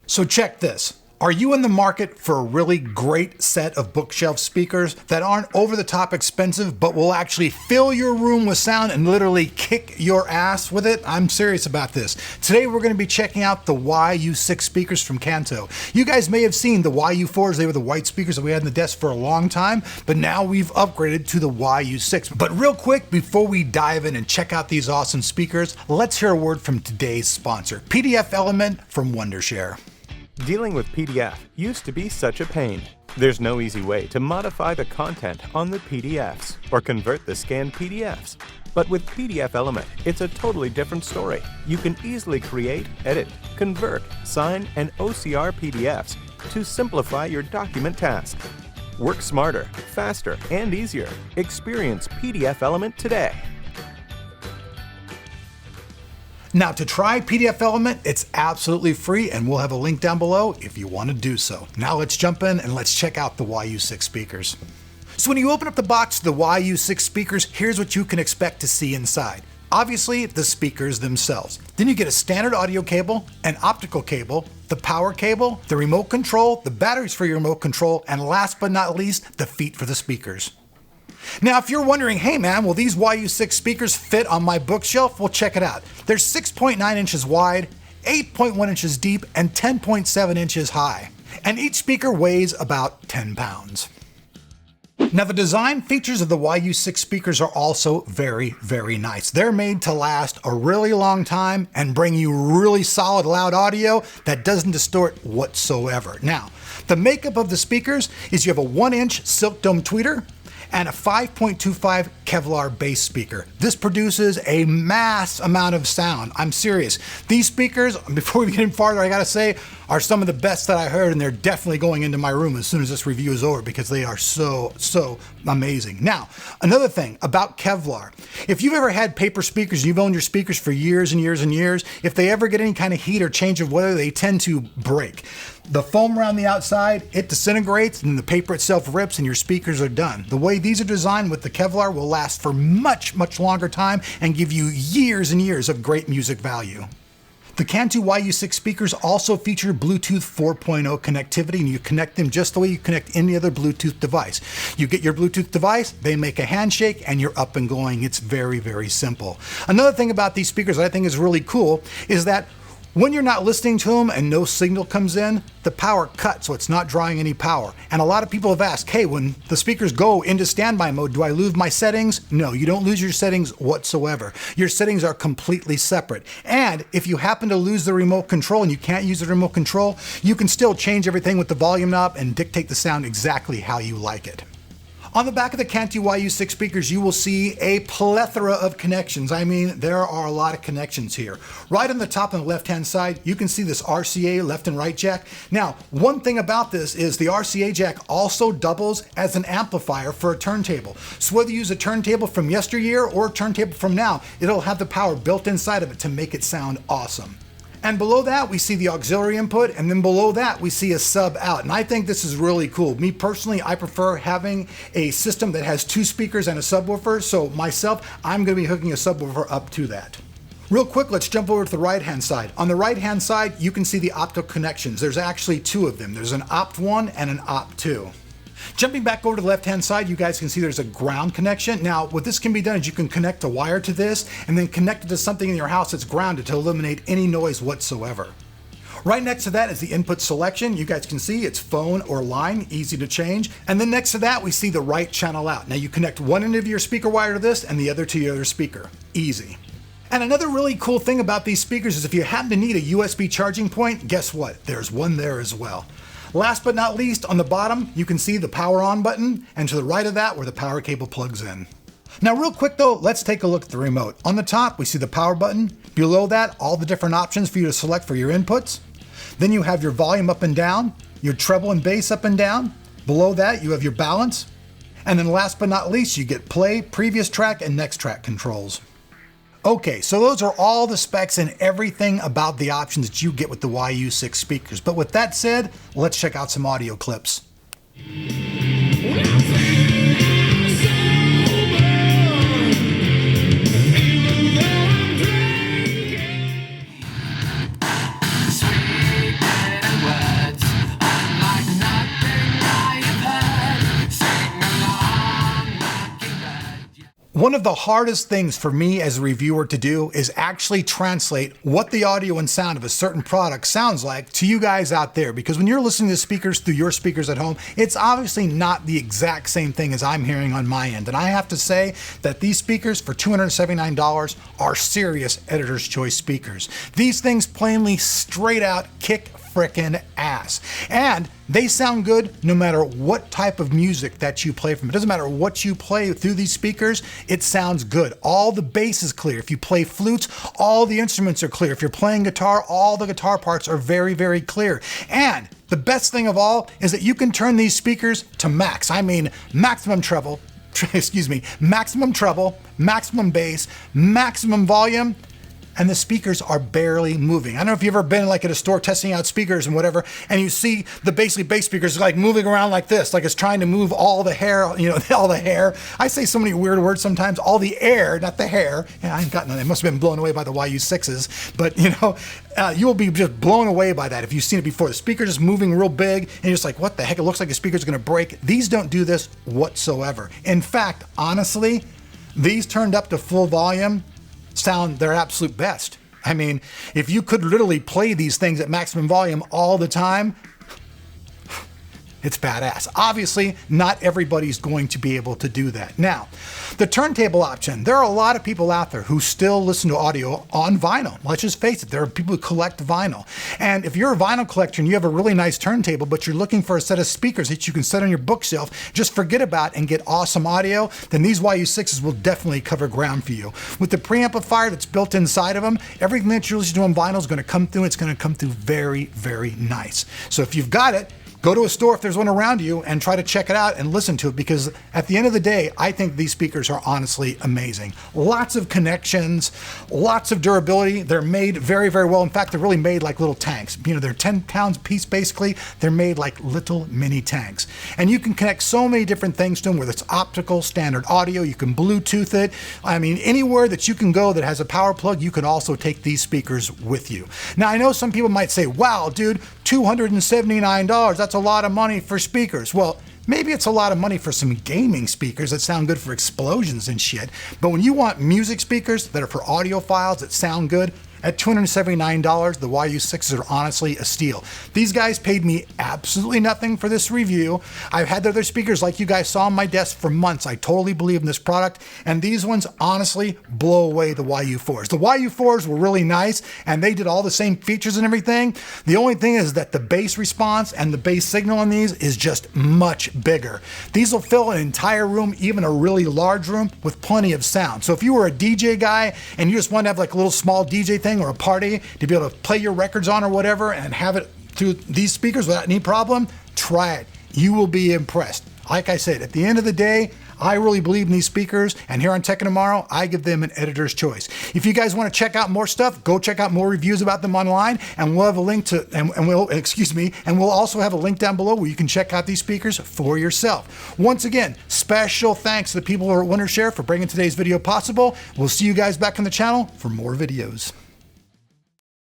So check this. Are you in the market for a really great set of bookshelf speakers that aren't over the top expensive but will actually fill your room with sound and literally kick your ass with it? I'm serious about this. Today we're going to be checking out the YU6 speakers from Kanto. You guys may have seen the YU4s. They were the white speakers that we had in the desk for a long time, but now we've upgraded to the YU6. But real quick, before we dive in and check out these awesome speakers, let's hear a word from today's sponsor, PDFelement from Wondershare. Dealing with PDF used to be such a pain. There's no easy way to modify the content on the PDFs or convert the scanned PDFs. But with PDFelement, it's a totally different story. You can easily create, edit, convert, sign, and OCR PDFs to simplify your document task. Work smarter, faster, and easier. Experience PDFelement today. Now to try PDFelement, it's absolutely free and we'll have a link down below if you want to do so. Now let's jump in and let's check out the YU6 speakers. So when you open up the box of the YU6 speakers, here's what you can expect to see inside. Obviously, the speakers themselves. Then you get a standard audio cable, an optical cable, the power cable, the remote control, the batteries for your remote control, and last but not least, the feet for the speakers. Now, if you're wondering, hey man, will these YU6 speakers fit on my bookshelf? Well, check it out. They're 6.9 inches wide, 8.1 inches deep, and 10.7 inches high. And each speaker weighs about 10 pounds. Now, the design features of the YU6 speakers are also very, very nice. They're made to last a really long time and bring you really solid, loud audio that doesn't distort whatsoever. Now, the makeup of the speakers is you have a 1-inch silk dome tweeter and a 5.25 Kevlar bass speaker. This produces a mass amount of sound. I'm serious. These speakers, before we get in farther, I gotta say, are some of the best that I heard, and they're definitely going into my room as soon as this review is over because they are so amazing. Now, another thing about Kevlar. If you've ever had paper speakers, you've owned your speakers for years and years and years, if they ever get any kind of heat or change of weather, they tend to break. The foam around the outside, it disintegrates and the paper itself rips and your speakers are done. The way these are designed with the Kevlar will last for much, much longer time and give you years and years of great music value. The Kanto YU6 speakers also feature Bluetooth 4.0 connectivity, and you connect them just the way you connect any other Bluetooth device. You get your Bluetooth device, they make a handshake, and you're up and going. It's very, very simple. Another thing about these speakers that I think is really cool is that when you're not listening to them and no signal comes in, the power cuts, so it's not drawing any power. And a lot of people have asked, hey, when the speakers go into standby mode, do I lose my settings? No, you don't lose your settings whatsoever. Your settings are completely separate. And if you happen to lose the remote control and you can't use the remote control, you can still change everything with the volume knob and dictate the sound exactly how you like it. On the back of the Kanto YU6 speakers, you will see a plethora of connections. I mean, there are a lot of connections here. Right on the top on the left-hand side, you can see this RCA left and right jack. Now, one thing about this is the RCA jack also doubles as an amplifier for a turntable. So whether you use a turntable from yesteryear or a turntable from now, it'll have the power built inside of it to make it sound awesome. And below that, we see the auxiliary input, and then below that, we see a sub out. And I think this is really cool. Me personally, I prefer having a system that has 2 speakers and a subwoofer. So myself, I'm gonna be hooking a subwoofer up to that. Real quick, let's jump over to the right-hand side. On the right-hand side, you can see the optical connections. There's actually 2 of them. There's an opt1 and an opt2. Jumping back over to the left-hand side, you guys can see there's a ground connection. Now, what this can be done is you can connect a wire to this and then connect it to something in your house that's grounded to eliminate any noise whatsoever. Right next to that is the input selection. You guys can see it's phone or line, easy to change. And then next to that, we see the right channel out. Now you connect one end of your speaker wire to this and the other to your other speaker. Easy. And another really cool thing about these speakers is if you happen to need a USB charging point, guess what? There's one there as well. Last but not least, on the bottom, you can see the power on button, and to the right of that, where the power cable plugs in. Now, real quick though, let's take a look at the remote. On the top, we see the power button. Below that, all the different options for you to select for your inputs. Then you have your volume up and down, your treble and bass up and down. Below that, you have your balance. And then last but not least, you get play, previous track, and next track controls. Okay, so those are all the specs and everything about the options that you get with the YU6 speakers. But with that said, let's check out some audio clips. One of the hardest things for me as a reviewer to do is actually translate what the audio and sound of a certain product sounds like to you guys out there. Because when you're listening to speakers through your speakers at home, it's obviously not the exact same thing as I'm hearing on my end. And I have to say that these speakers for $279 are serious editor's choice speakers. These things plainly straight out kick frickin' ass. And they sound good no matter what type of music that you play from. It doesn't matter what you play through these speakers, it sounds good. All the bass is clear. If you play flutes, all the instruments are clear. If you're playing guitar, all the guitar parts are very, very clear. And the best thing of all is that you can turn these speakers to max. I mean, maximum treble, maximum treble, maximum bass, maximum volume, and the speakers are barely moving. I don't know if you've ever been like at a store testing out speakers and whatever, and you see the basically bass speakers like moving around like this, like it's trying to move all the hair, you know, all the hair. I say so many weird words sometimes, all the air, not the hair. Yeah, I ain't got none. They must have been blown away by the YU6s, but you know, you will be just blown away by that if you've seen it before. The speaker just moving real big, and you're just like, what the heck? It looks like the speaker's gonna break. These don't do this whatsoever. In fact, honestly, these turned up to full volume sound their absolute best. I mean, if you could literally play these things at maximum volume all the time, it's badass. Obviously, not everybody's going to be able to do that. Now, the turntable option. There are a lot of people out there who still listen to audio on vinyl. Let's just face it, there are people who collect vinyl. And if you're a vinyl collector and you have a really nice turntable, but you're looking for a set of speakers that you can set on your bookshelf, just forget about and get awesome audio, then these YU6s will definitely cover ground for you. With the preamplifier that's built inside of them, everything that you're listening to on vinyl is going to come through. It's going to come through very, very nice. So if you've got it, go to a store if there's one around you and try to check it out and listen to it, because at the end of the day, I think these speakers are honestly amazing. Lots of connections, lots of durability. They're made very, very well. In fact, they're really made like little tanks. You know, they're 10 pounds piece basically. They're made like little mini tanks. And you can connect so many different things to them, whether it's optical, standard audio, you can Bluetooth it. I mean, anywhere that you can go that has a power plug, you can also take these speakers with you. Now, I know some people might say, wow, dude, $279, that's a lot of money for speakers. Well, maybe it's a lot of money for some gaming speakers that sound good for explosions and shit. But when you want music speakers that are for audiophiles that sound good, at $279, the YU6s are honestly a steal. These guys paid me absolutely nothing for this review. I've had their other speakers like you guys saw on my desk for months. I totally believe in this product, and these ones honestly blow away the YU4s. The YU4s were really nice, and they did all the same features and everything. The only thing is that the bass response and the bass signal on these is just much bigger. These will fill an entire room, even a really large room, with plenty of sound. So if you were a DJ guy and you just want to have like a little small DJ thing or a party to be able to play your records on or whatever and have it through these speakers without any problem, try it. You will be impressed. Like I said, at the end of the day, I really believe in these speakers, and here on Tech and Tomorrow, I give them an editor's choice. If you guys want to check out more stuff, go check out more reviews about them online, and we'll have a link to, and we'll also have a link down below where you can check out these speakers for yourself. Once again, special thanks to the people over at Wondershare for bringing today's video possible. We'll see you guys back on the channel for more videos.